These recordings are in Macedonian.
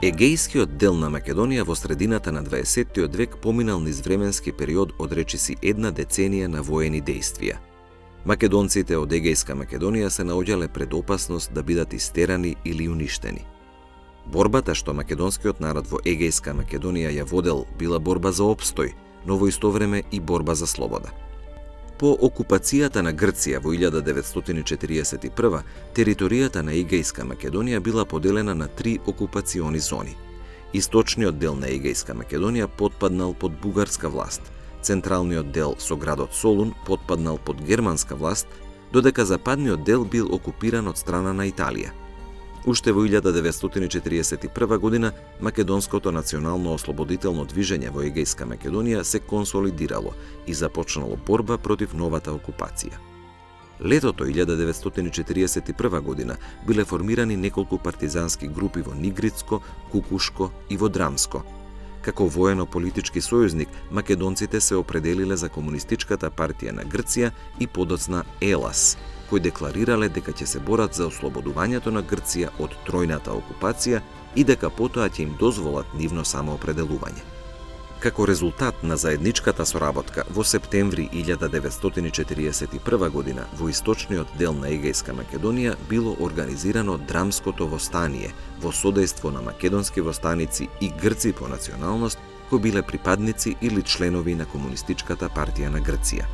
Егејскиот дел на Македонија во средината на 20-тиот век поминал низ временски период од речиси една деценија на воени дејствија. Македонците од Егејска Македонија се наоѓале пред опасност да бидат истерани или уништени. Борбата што македонскиот народ во Егејска Македонија ја водел била борба за опстој, но во исто време и борба за слобода. По окупацијата на Грција во 1941, територијата на Егејска Македонија била поделена на 3 окупациони зони. Источниот дел на Егејска Македонија потпаднал под бугарска власт, централниот дел со градот Солун потпаднал под германска власт, додека западниот дел бил окупиран од страна на Италија. Уште во 1941 година македонското национално ослободително движење во Егејска Македонија се консолидирало и започнало борба против новата окупација. Летото 1941 година биле формирани неколку партизански групи во Нигрицко, Кукушко и во Драмско. Како воено-политички сојузник, македонците се определиле за Комунистичката партија на Грција и подоцна ЕЛАС, кои декларирале дека ќе се борат за ослободувањето на Грција од тројната окупација и дека потоа ќе им дозволат нивно самоопределување. Како резултат на заедничката соработка, во септември 1941 година во источниот дел на Егејска Македонија било организирано Драмското востание во содејство на македонски востаници и грци по националност кои биле припадници или членови на Комунистичката партија на Грција.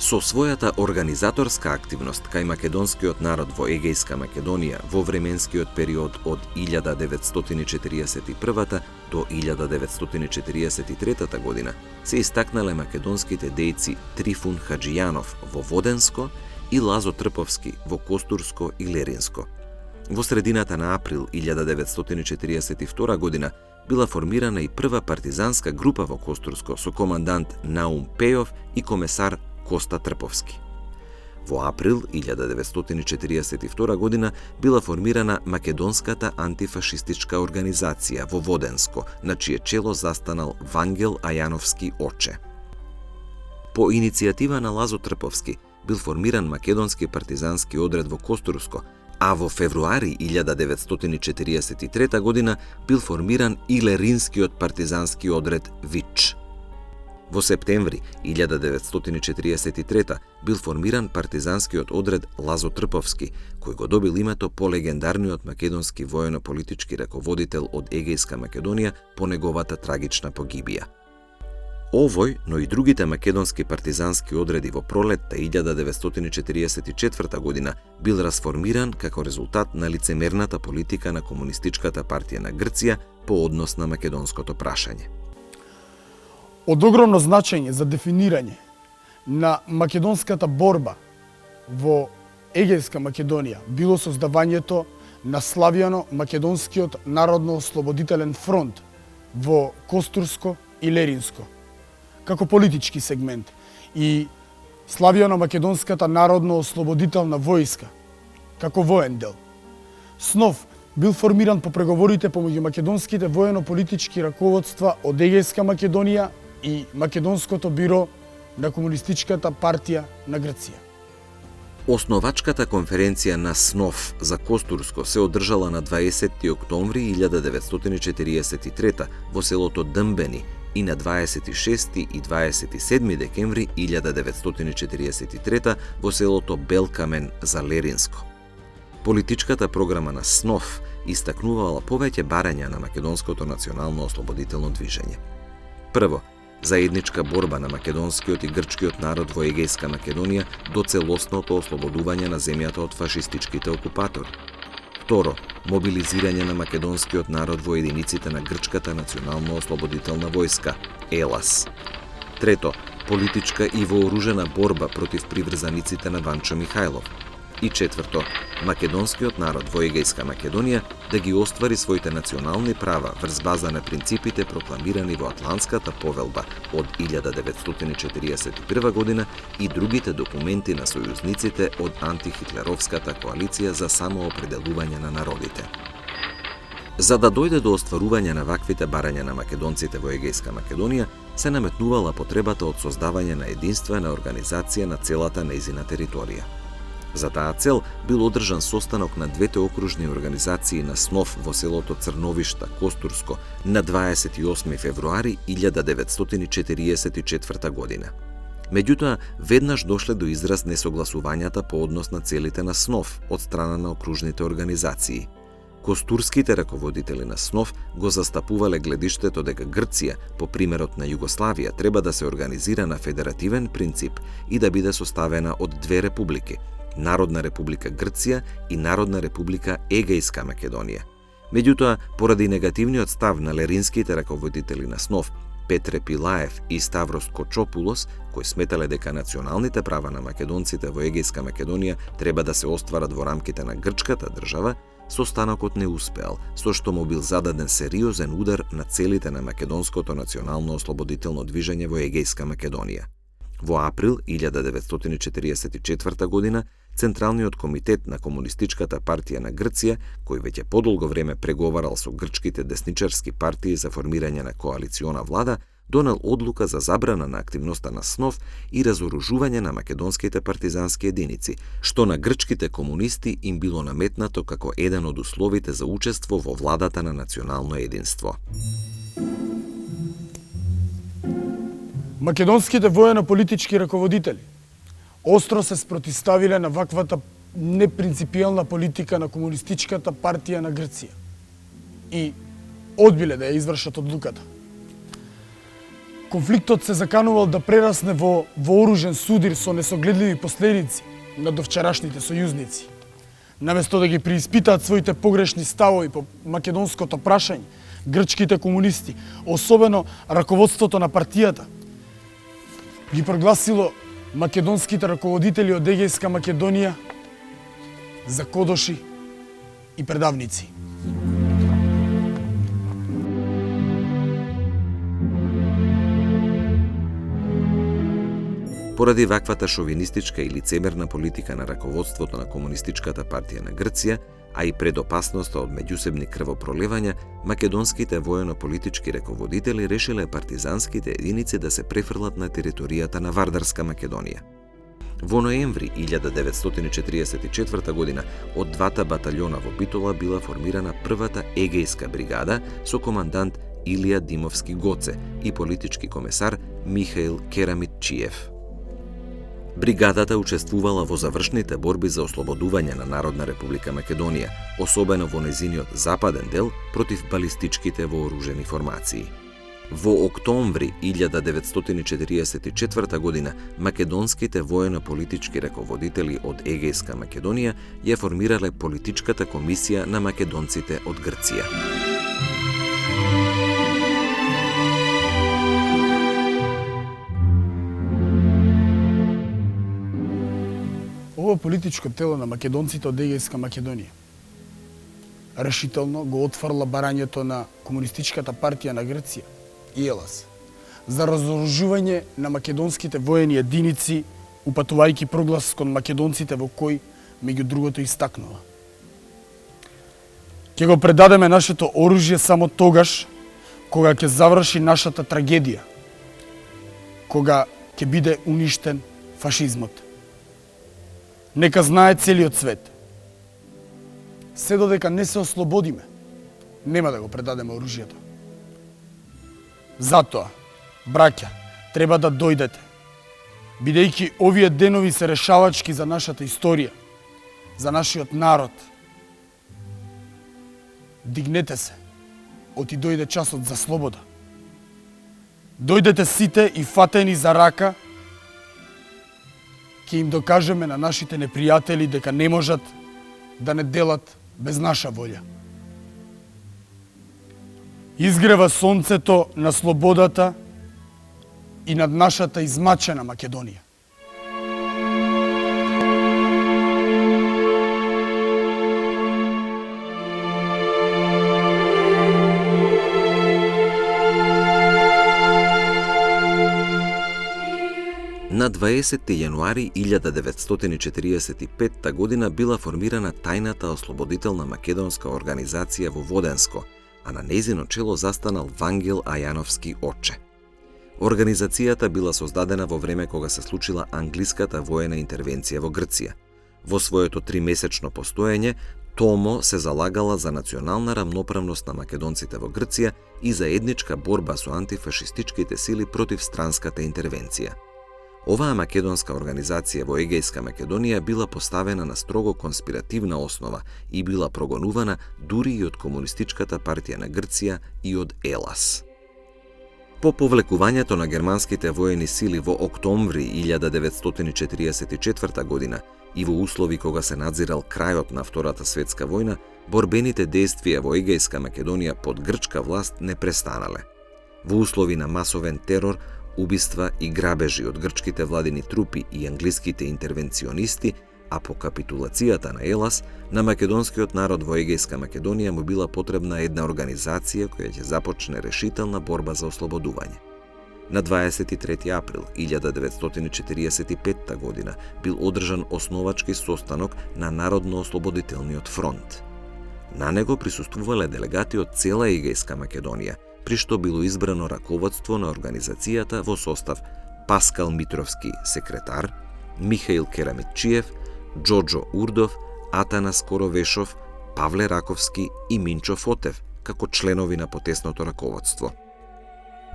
Со својата организаторска активност кај македонскиот народ во Егејска Македонија во временскиот период од 1941 до 1943 година се истакнале македонските дејци Трифун Хаџијанов во Воденско и Лазо Трповски во Костурско и Леринско. Во средината на април 1942 година била формирана и прва партизанска група во Костурско со командант Наум Пејов и комесар Коста Трповски. Во април 1942 година била формирана Македонската антифашистичка организација во Воденско, на чие чело застанал Вангел Ајановски Оче. По иницијатива на Лазо Трповски бил формиран македонски партизански одред во Костурско, а во февруари 1943 година бил формиран и Леринскиот партизански одред ВИЧ. Во септември 1943 бил формиран партизанскиот одред Лазо Трповски, кој го добил името по легендарниот македонски воено-политички раководител од Егејска Македонија по неговата трагична погибија. Овој, но и другите македонски партизански одреди во пролетта 1944 година бил расформиран како резултат на лицемерната политика на Комунистичката партија на Грција по однос на македонското прашање. Од огромно значење за дефинирање на македонската борба во Егејска Македонија било создавањето на Славјано-Македонскиот народно-ослободителен фронт во Костурско и Леринско, како политички сегмент, и Славјано-Македонската народно-ослободителна војска, како воен дел. СНОВ бил формиран по преговорите помеѓу македонските воено-политички раководства од Егејска Македонија и Македонското биро на Комунистичката партија на Грција. Основачката конференција на СНОВ за Костурско се одржала на 20 октомври 1943 во селото Дмбени и на 26 и 27 декември 1943 во селото Белкамен за Леринско. Политичката програма на СНОВ истакнувала повеќе барања на македонското национално ослободително движење. Прво, заедничка борба на македонскиот и грчкиот народ во Егејска Македонија до целосното ослободување на земјата од фашистичките окупатори. Второ, мобилизирање на македонскиот народ во единиците на Грчката национално ослободителна војска, ЕЛАС. Трето, политичка и вооружена борба против приврзаниците на Ванчо Михајлов. И четврто, македонскиот народ во Егејска Македонија да ги оствари своите национални права врз база на принципите прокламирани во Атлантската повелба од 1941 година и другите документи на сојузниците од антихитлеровската коалиција за самоопределување на народите. За да дојде до остварување на ваквите барања на македонците во Егејска Македонија, се наметнувала потребата од создавање на единствена организација на целата нејзина територија. За таа цел бил одржан состанок на двете окружни организации на СНОВ во селото Црновишта, Костурско, на 28 февруари 1944 година. Меѓутоа, веднаш дошле до израз несогласувањата по однос на целите на СНОВ од страна на окружните организации. Костурските раководители на СНОВ го застапувале гледиштето дека Грција, по примерот на Југославија, треба да се организира на федеративен принцип и да биде составена од две републики – Народна република Грција и Народна република Егејска Македонија. Меѓутоа, поради негативниот став на леринските раководители на СНОВ, Петре Пилаев и Ставрос Кочопулос, кои сметале дека националните права на македонците во Егејска Македонија треба да се остварат во рамките на грчката држава, состанокот не успеал, со што му бил зададен сериозен удар на целите на македонското национално ослободително движење во Егејска Македонија. Во април 1944 година, Централниот комитет на Комунистичката партија на Грција, кој веќе подолго време преговарал со грчките десничарски партии за формирање на коалициона влада, донел одлука за забрана на активноста на СНОВ и разоружување на македонските партизански единици, што на грчките комунисти им било наметнато како еден од условите за учество во владата на национално единство. Македонските воено-политички раководители остро се спротивставиле на ваквата непринципијална политика на Комунистичката партија на Грција и одбиле да ја извршат одлуката. Конфликтот се заканувал да прерасне во вооружен судир со несогледливи последици на довчерашните сојузници. Наместо да ги преиспитаат своите погрешни ставови по македонското прашање, грчките комунисти, особено раководството на партијата, ги прогласило македонските раководители од Егејска Македонија за кодоши и предавници. Поради ваквата шовинистичка и лицемерна политика на раководството на Комунистичката партија на Грција, а и пред опасноста од меѓусебни крвопроливања, македонските воено-политички раководители решиле партизанските единици да се префрлат на територијата на Вардарска Македонија. Во ноември 1944 година од двата батальона во Битола била формирана првата Егејска бригада со командант Илија Димовски Гоце и политички комесар Михаил Керамитчиев. Бригадата учествувала во завршните борби за ослободување на Народна република Македонија, особено во незиниот западен дел против балистичките вооружени формации. Во октомври 1944 година македонските воено-политички раководители од Егејска Македонија ја формирале политичката комисија на македонците од Грција. Ова политичко тело на македонците од Егејска Македонија решително го отфрла барањето на Комунистичката партија на Грција, ИЕЛАС, за разоружување на македонските воени единици, упатувајќи проглас кон македонците во кој, меѓу другото, истакнува: ќе го предадеме нашето оружје само тогаш кога ќе заврши нашата трагедија, кога ќе биде уништен фашизмот. Нека знае целиот свет. Се додека не се ослободиме, нема да го предадеме оружјето. Затоа, браќа, треба да дојдете, бидејќи овие денови се решавачки за нашата историја, за нашиот народ. Дигнете се, оти дојде часот за слобода. Дојдете сите и фатени за рака, ќе им докажеме на нашите непријатели дека не можат да не делат без наша волја. Изгрева сонцето на слободата и над нашата измачена Македонија. На 20. јануари 1945 година била формирана тајната ослободителна македонска организација во Воденско, а на нејзино чело застанал Вангел Ајановски Оче. Организацијата била создадена во време кога се случила англиската воена интервенција во Грција. Во своето 3-месечно постоење, ТОМО се залагала за национална рамноправност на македонците во Грција и заедничка борба со антифашистичките сили против странската интервенција. Оваа македонска организација во Егејска Македонија била поставена на строго конспиративна основа и била прогонувана дури и од Комунистичката партија на Грција и од ЕЛАС. По повлекувањето на германските воени сили во октомври 1944 година и во услови кога се надзирал крајот на Втората светска војна, борбените действија во Егејска Македонија под грчка власт не престанале. Во услови на масовен терор, убиства и грабежи од грчките владини трупи и англиските интервенционисти, а по капитулацијата на ЕЛАС, на македонскиот народ во Егејска Македонија му била потребна една организација која ќе започне решителна борба за ослободување. На 23. април 1945 година бил одржан основачки состанок на Народно-ослободителниот фронт. На него присуствувале делегати од цела Егејска Македонија, при што било избрано раководство на организацијата во состав Паскал Митровски, секретар, Михаил Керамитчиев, Џоџо Урдов, Атанас Коровешов, Павле Раковски и Минчо Фотев, како членови на потесното раководство.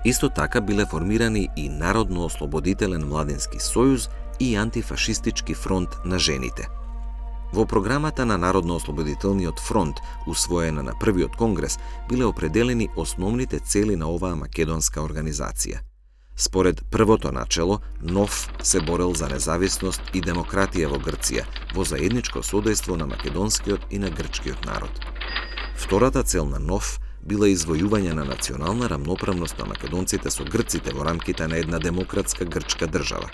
Исто така биле формирани и Народно-ослободителен младински сојуз и антифашистички фронт на жените. Во програмата на Народно-ослободителниот фронт, усвоена на првиот конгрес, биле определени основните цели на оваа македонска организација. Според првото начело, НОФ се борел за независност и демократија во Грција, во заедничко содејство на македонскиот и на грчкиот народ. Втората цел на НОФ била извојување на национална рамноправност на македонците со грците во рамките на една демократска грчка држава.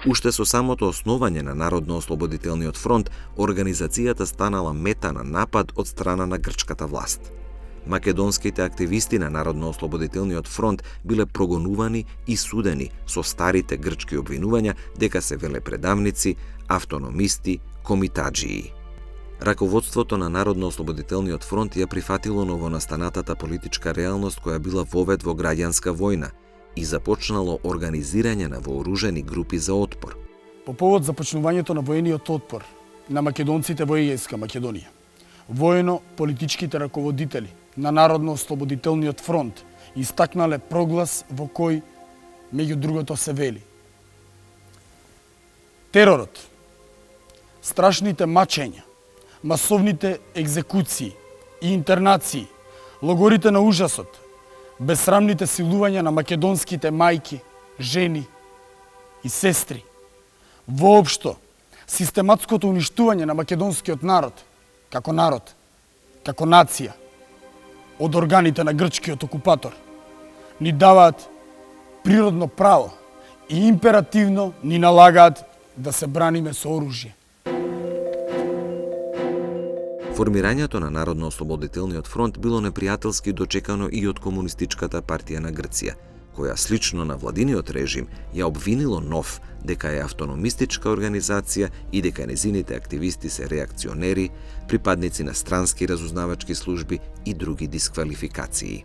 Уште со самото основање на Народно-ослободителниот фронт, организацијата станала мета на напад од страна на грчката власт. Македонските активисти на Народно-ослободителниот фронт биле прогонувани и судени со старите грчки обвинувања дека се велепредавници, автономисти, комитаџии. Раководството на Народно-ослободителниот фронт ја прифатило новонастанатата политичка реалност која била вовед во граѓанска војна и започнало организирање на вооружени групи за отпор. По повод започнувањето на воениот отпор на македонците во Егејска Македонија, воено-политичките раководители на Народно-ослободителниот фронт истакнале проглас во кој, меѓу другото, се вели: теророт, страшните мачења, масовните екзекуции и интернации, логорите на ужасот, безсрамните силувања на македонските мајки, жени и сестри, воопшто систематското уништување на македонскиот народ, како нација, од органите на грчкиот окупатор, ни даваат природно право и императивно ни налагаат да се браниме со оружје. Формирањето на Народно-ослободителниот фронт било непријателски дочекано и од Комунистичката партија на Грција, која слично на владиниот режим ја обвинило НОФ дека е автономистичка организација и дека незините активисти се реакционери, припадници на странски разузнавачки служби и други дисквалификации.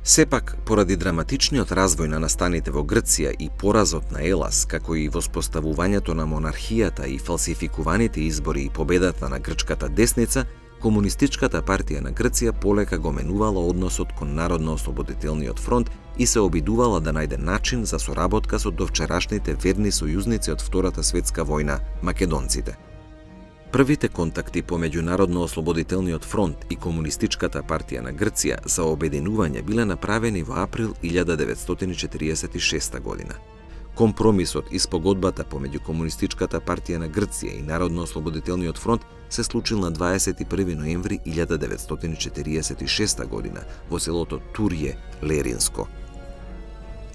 Сепак, поради драматичниот развој на настаните во Грција и поразот на ЕЛАС, како и воспоставувањето на монархијата и фалсификуваните избори и победата на грчката десница, Комунистичката партија на Грција полека го менувала односот кон Народно-ослободителниот фронт и се обидувала да најде начин за соработка со довчерашните верни сојузници од Втората светска војна, македонците. Првите контакти помеѓу Народно-ослободителниот фронт и Комунистичката партија на Грција за обединување биле направени во април 1946 година. Компромисот и спогодбата помеѓу Комунистичката партија на Грција и Народно-ослободителниот фронт се случил на 21 ноември 1946 година во селото Турје, Леринско.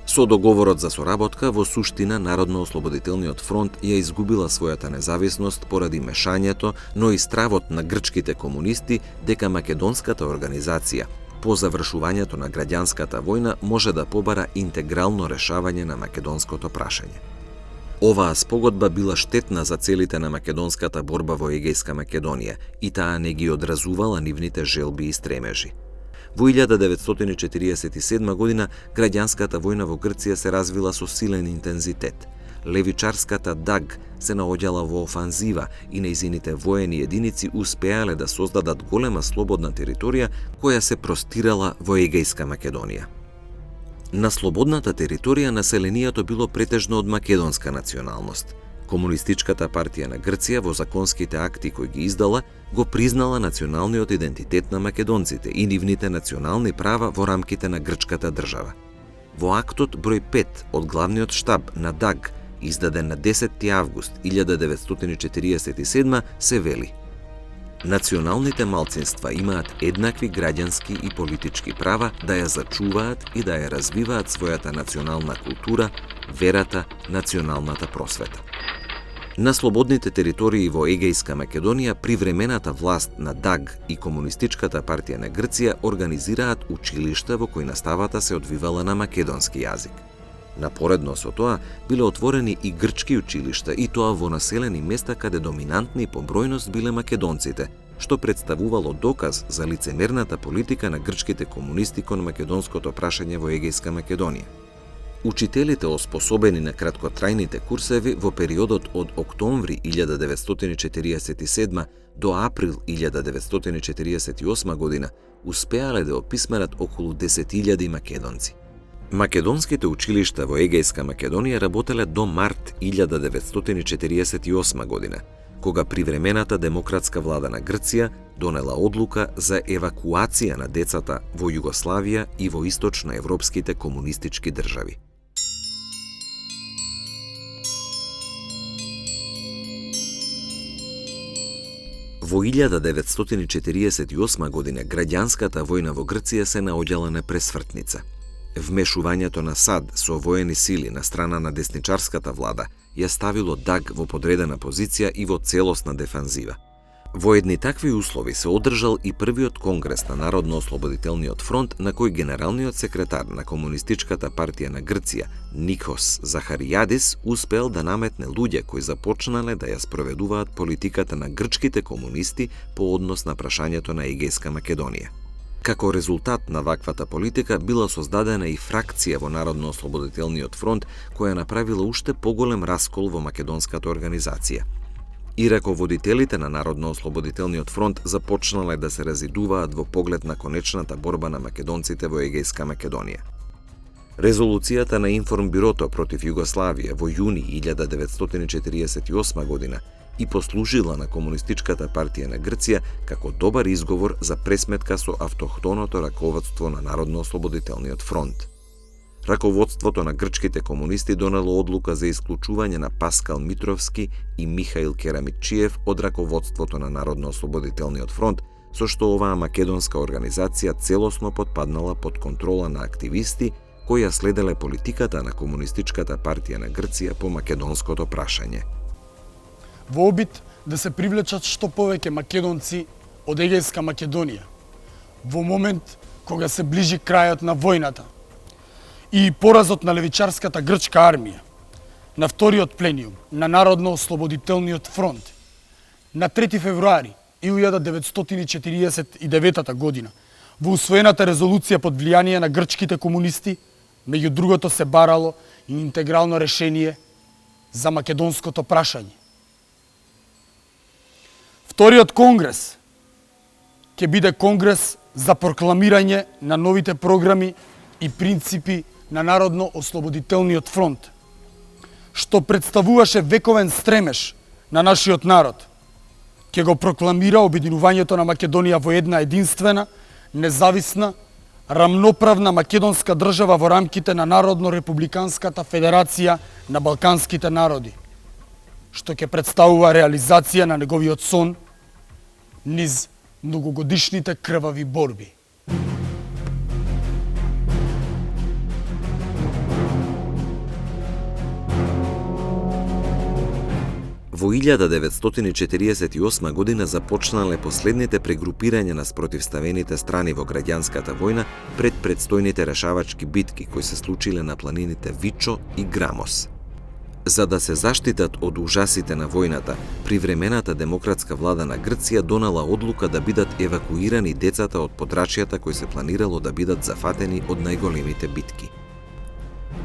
Со договорот за соработка, во суштина Народно-ослободителниот фронт ја изгубила својата независност поради мешањето, но и стравот на грчките комунисти дека македонската организација по завршувањето на граѓанската војна може да побара интегрално решавање на македонското прашање. Оваа спогодба била штетна за целите на македонската борба во Егејска Македонија и таа не ги одразувала нивните желби и стремежи. Во 1947 година граѓанската војна во Грција се развила со силен интензитет. Левичарската ДАГ се наоѓала во офанзива и нејзините воени единици успеале да создадат голема слободна територија која се простирала во Егејска Македонија. На слободната територија населението било претежно од македонска националност. Комунистичката партија на Грција во законските акти кои ги издала го признала националниот идентитет на македонците и нивните национални права во рамките на грчката држава. Во актот број 5 од главниот штаб на ДАГ, издаден на 10 август 1947, се вели: националните малцинства имаат еднакви граѓански и политички права да ја зачуваат и да ја развиваат својата национална култура, верата, националната просвета. На слободните територии во Егејска Македонија привремената власт на ДАГ и Комунистичката партија на Грција организираат училишта во кои наставата се одвивала на македонски јазик. Напоредно со тоа, биле отворени и грчки училишта, и тоа во населени места каде доминантни по бројност биле македонците, што представувало доказ за лицемерната политика на грчките комунисти кон македонското прашање во Егејска Македонија. Учителите оспособени на краткотрајните курсеви во периодот од октомври 1947 до април 1948 година успеале да описмерат околу 10.000 македонци. Македонските училишта во Егејска Македонија работеле до март 1948 година, кога привремената демократска влада на Грција донела одлука за евакуација на децата во Југославија и во источноевропските комунистички држави. Во 1948 година граѓанската војна во Грција се наоѓала на пресвртница. Вмешувањето на САД со воени сили на страна на десничарската влада ја ставило ДАГ во подредена позиција и во целосна дефанзива. Во едни такви услови се одржал и првиот конгрес на Народно-ослободителниот фронт, на кој генералниот секретар на Комунистичката партија на Грција, Никос Захаријадис, успел да наметне луѓе кои започнале да ја спроведуваат политиката на грчките комунисти по однос на прашањето на Егејска Македонија. Како резултат на ваквата политика била создадена и фракција во Народно-ослободителниот фронт која направила уште поголем раскол во македонската организација. И раководителите на Народно-ослободителниот фронт започнале да се разидуваат во поглед на конечната борба на македонците во Егејска Македонија. Резолуцијата на Информбирото против Југославија во јуни 1948 година и послужила на Комунистичката партија на Грција како добар изговор за пресметка со автохтоното раководство на Народно-ослободителниот фронт. Раководството на грчките комунисти донело одлука за исклучување на Паскал Митровски и Михаил Керамитчиев од раководството на Народно-ослободителниот фронт, со што оваа македонска организација целосно потпаднала под контрола на активисти кои ја следеле политиката на Комунистичката партија на Грција по македонското прашање. Во обид да се привлечат што повеќе македонци од Егејска Македонија, во момент кога се ближи крајот на војната и поразот на левичарската грчка армија, на вториот плениум на Народно-ослободителниот фронт, на 3 февруари 1949 година, во усвоената резолуција под влијание на грчките комунисти, меѓу другото се барало и интегрално решение за македонското прашање. Вториот конгрес ќе биде конгрес за прокламирање на новите програми и принципи на Народно-ослободителниот фронт, што представуваше вековен стремеж на нашиот народ. Ќе го прокламира обединувањето на Македонија во една единствена, независна, рамноправна македонска држава во рамките на Народно-републиканската федерација на балканските народи, што ќе представува реализација на неговиот сон низ многогодишните крвави борби. Во 1948 година започнале последните прегрупирања на спротивставените страни во граѓанската војна пред предстојните решавачки битки кои се случиле на планините Вичо и Грамос. За да се заштитат од ужасите на војната, привремената демократска влада на Грција донала одлука да бидат евакуирани децата од подрачјата кои се планирало да бидат зафатени од најголемите битки.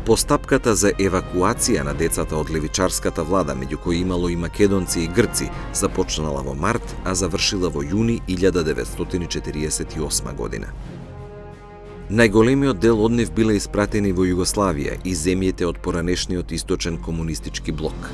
Постапката за евакуација на децата од левичарската влада, меѓу кои имало и македонци и грци, започнала во март, а завршила во јуни 1948 година. Најголемиот дел од нив биле испратени во Југославија и земјите од поранешниот источен комунистички блок.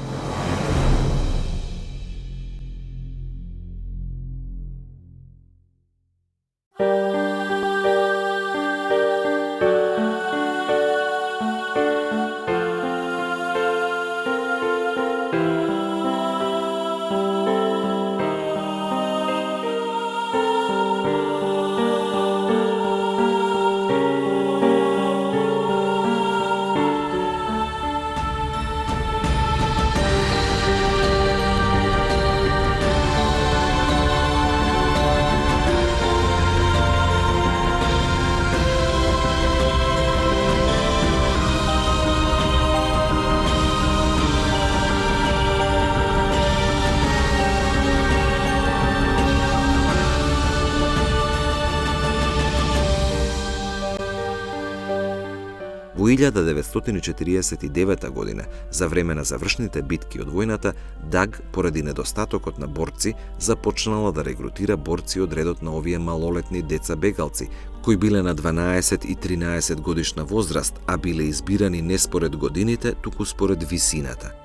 Во 1949 година, за време на завршните битки од војната, ДАГ, поради недостатокот на борци, започнала да регрутира борци од редот на овие малолетни деца бегалци, кои биле на 12 и 13 годишна возраст, а биле избирани не според годините, туку според висината.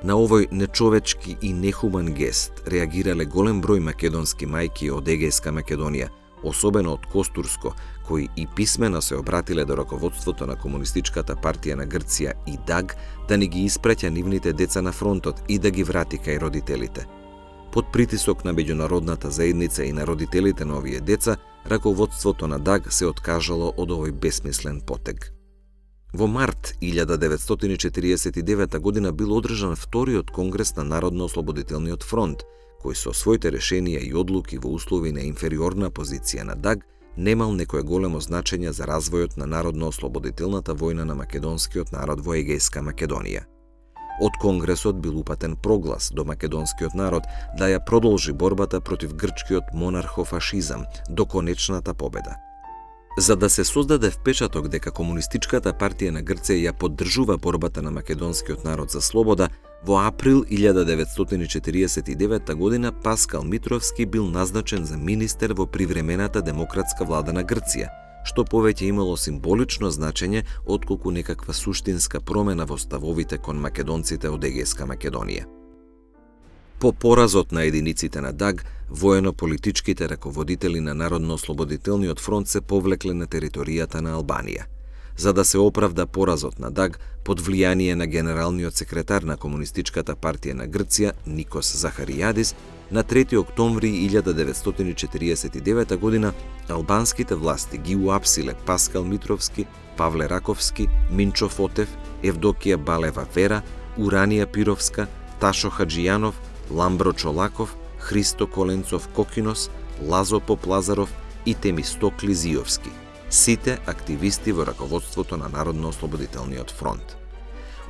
На овој нечовечки и нехуман гест реагирале голем број македонски мајки од Егејска Македонија, особено од Костурско, кои и писмено се обратиле до раководството на Комунистичката партија на Грција и ДАГ да не ги испреќа нивните деца на фронтот и да ги врати кај родителите. Под притисок на меѓународната заедница и на родителите на овие деца, раководството на ДАГ се откажало од овој бесмислен потег. Во март 1949 година бил одржан вториот конгрес на Народно-ослободителниот фронт, кој со своите решенија и одлуки во услови на инфериорна позиција на ДАГ немал некое големо значење за развојот на Народно-ослободителната војна на македонскиот народ во Егејска Македонија. Од Конгресот бил упатен проглас до македонскиот народ да ја продолжи борбата против грчкиот монархофашизам до конечната победа. За да се создаде впечаток дека Комунистичката партија на Грција ја поддржува борбата на македонскиот народ за слобода, во април 1949 година Паскал Митровски бил назначен за министер во привремената демократска влада на Грција, што повеќе имало символично значење отколку некаква суштинска промена во ставовите кон македонците од Егејска Македонија. По поразот на единиците на ДАГ, воено-политичките раководители на Народно-ослободителниот фронт се повлекле на територијата на Албанија. За да се оправда поразот на ДАГ, под влијание на генералниот секретар на Комунистичката партија на Грција, Никос Захаријадис, на 3 октомври 1949 година албанските власти ги уапсиле Паскал Митровски, Павле Раковски, Минчо Фотев, Евдокија Балева Вера, Уранија Пировска, Ташо Хаджијанов, Ламбро Чолаков, Христо Коленцов Кокинос, Лазо Поплазаров и Темистокли Зиовски, сите активисти во раководството на Народно-ослободителниот фронт.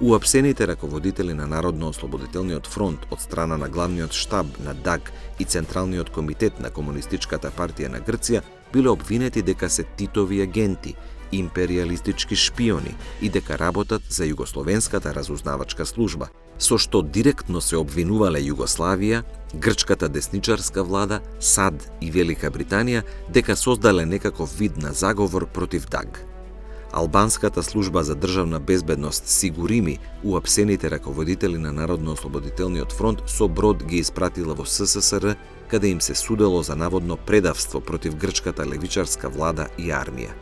Уапсените раководители на Народно-ослободителниот фронт од страна на главниот штаб на ДАГ и Централниот комитет на Комунистичката партија на Грција биле обвинети дека се Титови агенти, империалистички шпиони и дека работат за Југословенската разузнавачка служба, со што директно се обвинувале Југославија, грчката десничарска влада, САД и Велика Британија дека создале некаков вид на заговор против ДАГ. Албанската служба за државна безбедност Сигурими, уапсените раководители на Народно-ослободителниот фронт со брод ги испратила во СССР, каде им се судело за наводно предавство против грчката левичарска влада и армија.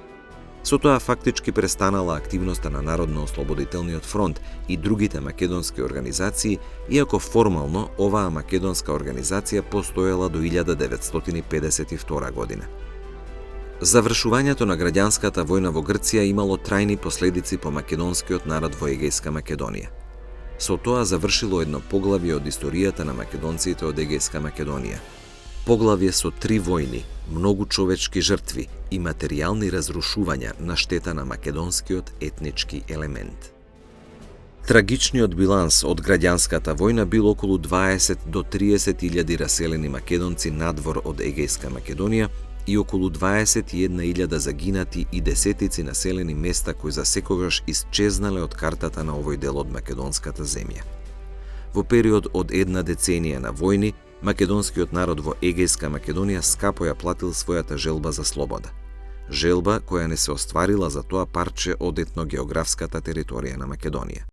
Со тоа фактички престанала активноста на Народно-ослободителниот фронт и другите македонски организации, иако формално оваа македонска организација постоела до 1952 година. Завршувањето на граѓанската војна во Грција имало трајни последици по македонскиот народ во Егејска Македонија. Со тоа завршило едно поглавје од историјата на македонците од Егејска Македонија. Поглавје со 3 војни, многу човечки жртви и материјални разрушувања на штета на македонскиот етнички елемент. Трагичниот биланс од граѓанската војна бил околу 20 до 30.000 раселени македонци надвор од Егејска Македонија и околу 21.000 загинати и десетици населени места кои за секогаш исчезнале од картата на овој дел од македонската земја. Во период од една деценија на војни, македонскиот народ во Егејска Македонија скапо ја платил својата желба за слобода. Желба која не се остварила за тоа парче од етногеографската територија на Македонија.